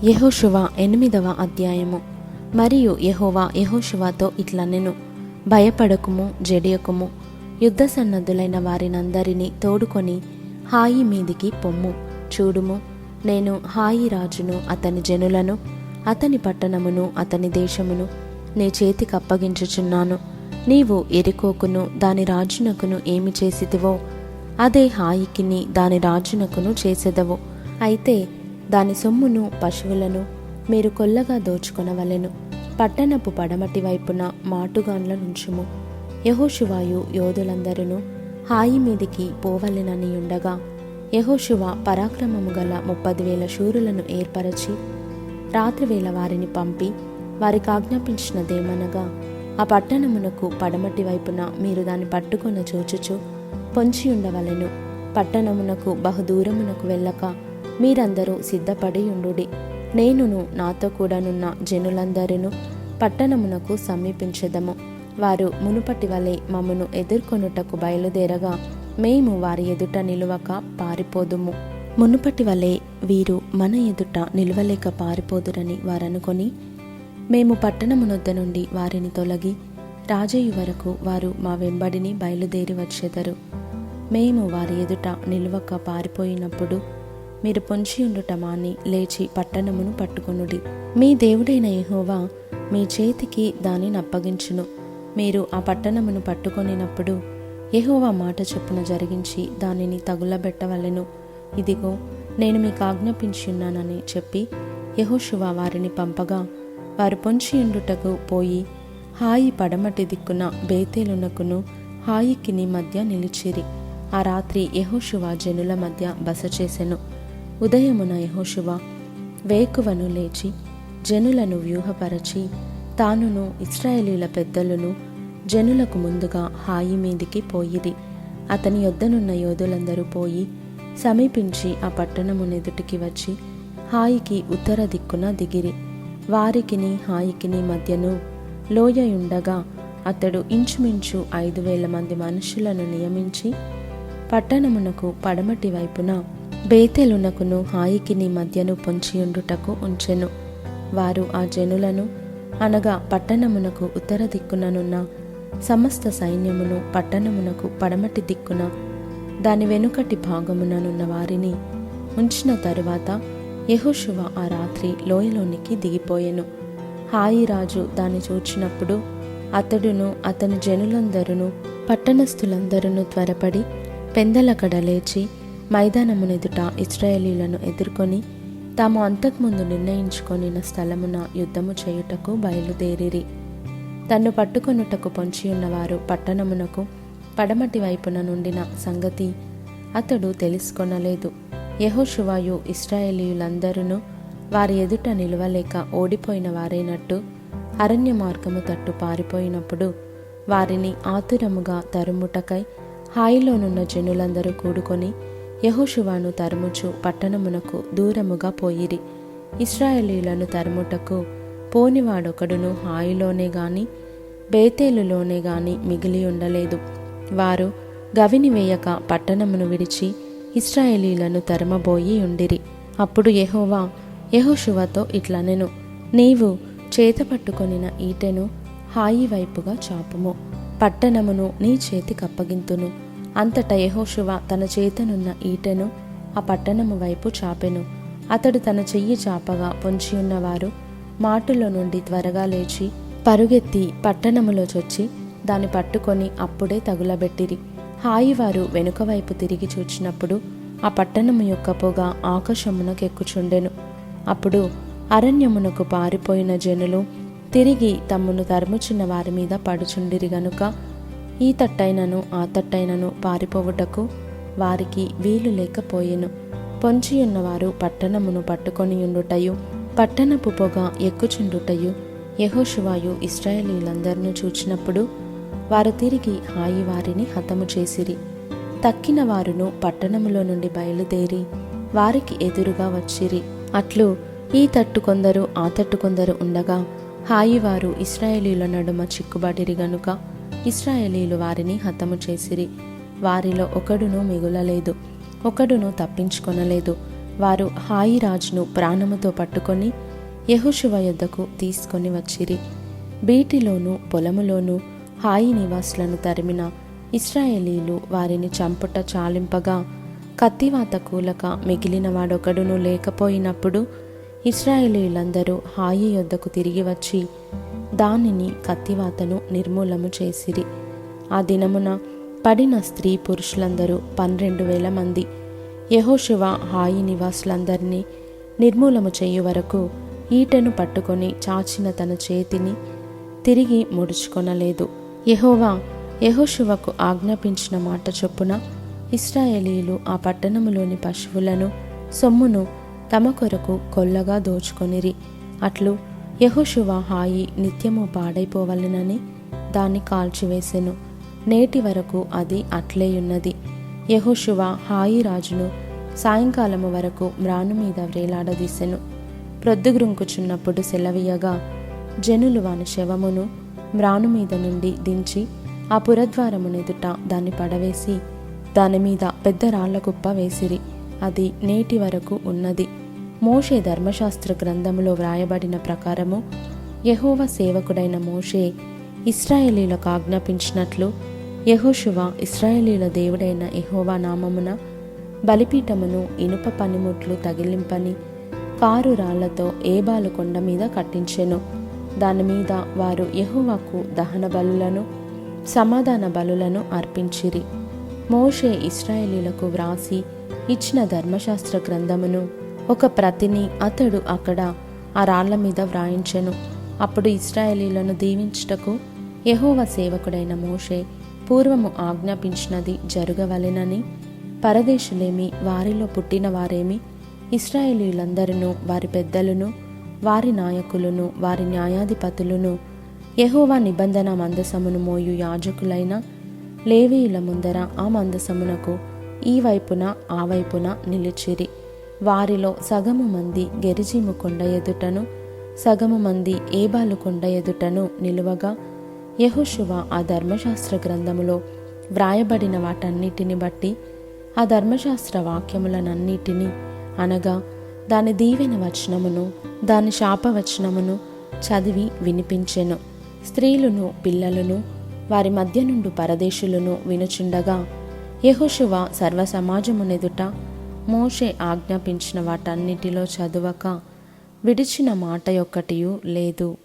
యెహోషువ 8వ అధ్యాయము. మరియు యెహోవా యెహోషువతో ఇట్లనెను, భయపడకుము, జడియకుము. యుద్ధ సన్నద్ధులైన వారినందరినీ తోడుకొని హాయి మీదికి పొమ్ము. చూడుము, నేను హాయి రాజును, అతని జనులను, అతని పట్టణమును, అతని దేశమును నీ చేతికి అప్పగించుచున్నాను. నీవు ఎరికోకును దాని రాజునకును ఏమి చేసితివో అదే హాయికిని దాని రాజునకును చేసెదవు. అయితే దాని సొమ్మును, పశువులను మీరు కొల్లగా దోచుకొనవలెను. పట్టణపు పడమటి వైపున మాటుగాన్ల నుంచుము. యెహోషువయు యోధులందరూ హాయి మీదికి పోవలెనని ఉండగా, యెహోషువ పరాక్రమము గల 30,000 శూరులను ఏర్పరచి రాత్రివేళ వారిని పంపి వారికి ఆజ్ఞాపించినదేమనగా, ఆ పట్టణమునకు పడమటి వైపున మీరు దాన్ని పట్టుకొన చూచుచు పొంచి ఉండవలెను. పట్టణమునకు బహుదూరమునకు వెళ్ళక మీరందరూ సిద్ధపడి ఉండుడి. నేనును నాతో కూడానున్న జనులందరూ పట్టణమునకు సమీపించెదము. వారు మునుపటి వలె మమ్మను ఎదుర్కొనుటకు బయలుదేరగా మేము వారి ఎదుట నిలువక పారిపోదుము. మునుపటి వలె వీరు మన ఎదుట నిలువలేక పారిపోదురని వారనుకొని, మేము పట్టణమునొద్ద నుండి వారిని తొలగి రాజయ్య వరకు వారు మా వెంబడిని బయలుదేరి వచ్చెదరు. మేము వారి ఎదుట నిలువక పారిపోయినప్పుడు మీరు పొంచి ఉండుట మాని లేచి పట్టణమును పట్టుకొనుడి. మీ దేవుడైన యెహోవా మీ చేతికి దానిని అప్పగించును. మీరు ఆ పట్టణమును పట్టుకొనినప్పుడు యెహోవా మాట చొప్పున జరిగించి దానిని తగులబెట్టవలెను. ఇదిగో, నేను మీకు ఆజ్ఞాపించున్నానని చెప్పి యెహోషువ వారిని పంపగా, వారు పొంచి ఉండుటకు పోయి హాయి పడమటి దిక్కున బేతేలునకును హాయికిని మధ్య నిలిచిరి. ఆ రాత్రి యెహోషువ జనుల మధ్య బస చేసెను. ఉదయమున యెహోషువ వేకువను లేచి జనులను వ్యూహపరచి తానును ఇశ్రాయేలీయుల పెద్దలను జనులకు ముందుగా హాయి మీదికి పోయిరి. అతని యొద్దనున్న యోధులందరూ పోయి సమీపించి ఆ పట్టణమునెదుటికి వచ్చి హాయికి ఉత్తర దిక్కున దిగిరి. వారికిని హాయికిని మధ్యను లోయయుండగా అతడు ఇంచుమించు 5,000 మంది మనుషులను నియమించి పట్టణమునకు పడమటి వైపున బేతేలునకును హాయికిని మధ్యను పొంచియుండుటకు ఉంచెను. వారు ఆ జనులను, అనగా పట్టణమునకు ఉత్తర దిక్కుననున్న సమస్త సైన్యమును, పట్టణమునకు పడమటి దిక్కున దాని వెనుకటి భాగముననున్న వారిని ఉంచిన తరువాత యెహోషువ ఆ రాత్రి లోయలోనికి దిగిపోయెను. హాయి రాజు దాన్ని చూచినప్పుడు అతడును అతని జనులందరూ పట్టణస్థులందరూ త్వరపడి పెందలకడ లేచి మైదానమునెదుట ఇశ్రాయేలీయులను ఎదుర్కొని తాము అంతకుముందు నిర్ణయించుకొనిన స్థలమున యుద్ధము చేయుటకు బయలుదేరిరి. తన్ను పట్టుకొనుటకు పొంచియున్నవారు పట్టణమునకు పడమటి వైపున నుండిన సంగతి అతడు తెలుసుకొనలేదు. యెహోషువయు ఇశ్రాయేలీయులందరూ వారి ఎదుట నిలువలేక ఓడిపోయిన వారైనట్టు అరణ్య మార్గము తట్టు పారిపోయినప్పుడు వారిని ఆతురముగా తరుముటకై హాయిలోనున్న జనులందరూ కూడుకొని యెహోషువను తరుముచు పట్టణమునకు దూరముగా పోయిరి. ఇశ్రాయేలీయులను తరుముటకు పోనివాడొకడును హాయిలోనే గాని బేతేలులోనే గాని మిగిలి ఉండలేదు. వారు గవిని వేయక పట్టణమును విడిచి ఇశ్రాయేలీయులను తరుమబోయి ఉండిరి. అప్పుడు యెహోవా యెహోషువతో ఇట్లనెను, నీవు చేతపట్టుకొనిన ఈటెను హాయి వైపుగా చాపుము. పట్టణమును నీ చేతికప్పగింతును. అంతటా యెహోషువ తన చేతనున్న ఈటెను ఆ పట్టణము వైపు చాపెను. అతడు తన చెయ్యి చాపగా పొంచియున్నవారు మాటులో నుండి త్వరగా లేచి పరుగెత్తి పట్టణములో చొచ్చి దాన్ని పట్టుకొని అప్పుడే తగులబెట్టిరి. హాయివారు వెనుక వైపు తిరిగి చూచినప్పుడు ఆ పట్టణము యొక్క పొగ ఆకాశమునకెక్కుచుండెను. అప్పుడు అరణ్యమునకు పారిపోయిన జనులు తిరిగి తమ్మును తరుముచున్న వారి మీద పడుచుండిరి గనుక ఈ తట్టైనను ఆ తట్టైనను పారిపోవుటకు వారికి వీలు లేకపోయెను. పొంచియున్నవారు పట్టణమును పట్టుకొని ఉండుటయు పట్టణపు పొగ ఎక్కుచుండుటయు యెహోషువయు ఇశ్రాయేలీయులందరినూ చూచినప్పుడు వారు తిరిగి హాయి వారిని హతము చేసిరి. తక్కిన వారును పట్టణములో నుండి బయలుదేరి వారికి ఎదురుగా వచ్చిరి. అట్లు ఈ తట్టు కొందరు ఆ తట్టు కొందరు ఉండగా హాయివారు ఇశ్రాయేలీయుల నడుమ చిక్కుబడిరి గనుక ఇశ్రాయేలీయులు వారిని హతము చేసిరి. వారిలో ఒకడును మిగులలేదు, ఒకడును తప్పించుకొనలేదు. వారు హాయి రాజును ప్రాణముతో పట్టుకొని యెహోషువ యొద్దకు తీసుకొని వచ్చిరి. బీటిలోను పొలములోను హాయి నివాసులను తరిమిన ఇశ్రాయేలీలు వారిని చంపుట చాలింపగా కత్తివాత కూలక మిగిలిన వాడొకడును లేకపోయినప్పుడు ఇశ్రాయేలీలందరూ హాయి యొద్దకు తిరిగి వచ్చి దానిని కత్తివాతను నిర్మూలము చేసిరి. ఆ దినమున పడిన స్త్రీ పురుషులందరూ 12,000 మంది. యెహోషువ హాయి నివాసులందరినీ నిర్మూలము చేయు వరకు ఈటెను పట్టుకొని చాచిన తన చేతిని తిరిగి ముడుచుకొనలేదు. యెహోవా యెహోషువకు ఆజ్ఞాపించిన మాట చొప్పున ఇశ్రాయేలీలు ఆ పట్టణములోని పశువులను సొమ్మును తమ కొరకు కొల్లగా దోచుకొనిరి. అట్లు యెహోషువ హాయి నిత్యము పాడైపోవలెనని దాన్ని కాల్చివేసెను. నేటి వరకు అది అట్లేయున్నది. యెహోషువ హాయి రాజును సాయంకాలము వరకు మ్రాను మీద వ్రేలాడదీసెను. ప్రొద్దుగ్రుంకుచున్నప్పుడు సెలవీయగా జనులు వాని శవమును మ్రాను మీద నుండి దించి ఆ పురద్వారమునెదుట దాన్ని పడవేసి దానిమీద పెద్ద రాళ్ల కుప్ప వేసిరి. అది నేటి వరకు ఉన్నది. మోషే ధర్మశాస్త్ర గ్రంథములో వ్రాయబడిన ప్రకారము యెహోవా సేవకుడైన మోషే ఇశ్రాయేలీలకు ఆజ్ఞాపించినట్లు యెహోషువ ఇశ్రాయేలీల దేవుడైన యెహోవా నామమున బలిపీఠమును ఇనుప పనిముట్లు తగిలింపని కారు రాళ్లతో ఏబాలు కొండ మీద కట్టించెను. దానిమీద వారు యెహోవాకు దహన బలులను సమాధాన బలులను అర్పించిరి. మోషే ఇశ్రాయేలీలకు వ్రాసి ఇచ్చిన ధర్మశాస్త్ర గ్రంథమును ఒక ప్రతిని అతడు అక్కడ ఆ రాళ్ల మీద వ్రాయించెను. అప్పుడు ఇశ్రాయేలీలను దీవించుటకు యెహోవా సేవకుడైన మోషే పూర్వము ఆజ్ఞాపించినది జరగవలెనని పరదేశులేమి వారిలో పుట్టిన వారేమి ఇశ్రాయేలీలందరినూ వారి పెద్దలను వారి నాయకులను వారి న్యాయాధిపతులను యెహోవా నిబంధన మందసమును మోయు యాజకులైన లేవీయుల ముందర ఆ మందసమునకు ఈ వైపున ఆ వైపున నిలిచిరి. వారిలో సగము మంది గెరిజీము కొండ ఎదుటను సగము మంది ఏబాలు కొండ ఎదుటను నిలువగా యెహోషువ ఆ ధర్మశాస్త్ర గ్రంథములో వ్రాయబడిన వాటన్నిటిని బట్టి ఆ ధర్మశాస్త్ర వాక్యములనన్నిటినీ అనగా దాని దీవెన వచనమును దాని శాపవచనమును చదివి వినిపించెను. స్త్రీలను పిల్లలను వారి మధ్య నుండి పరదేశులను వినుచుండగా యెహోషువ సర్వసమాజమునెదుట మోషే ఆజ్ఞాపించిన వాటన్నిటిలో చదువక విడిచిన మాట యొక్కటియూ లేదు.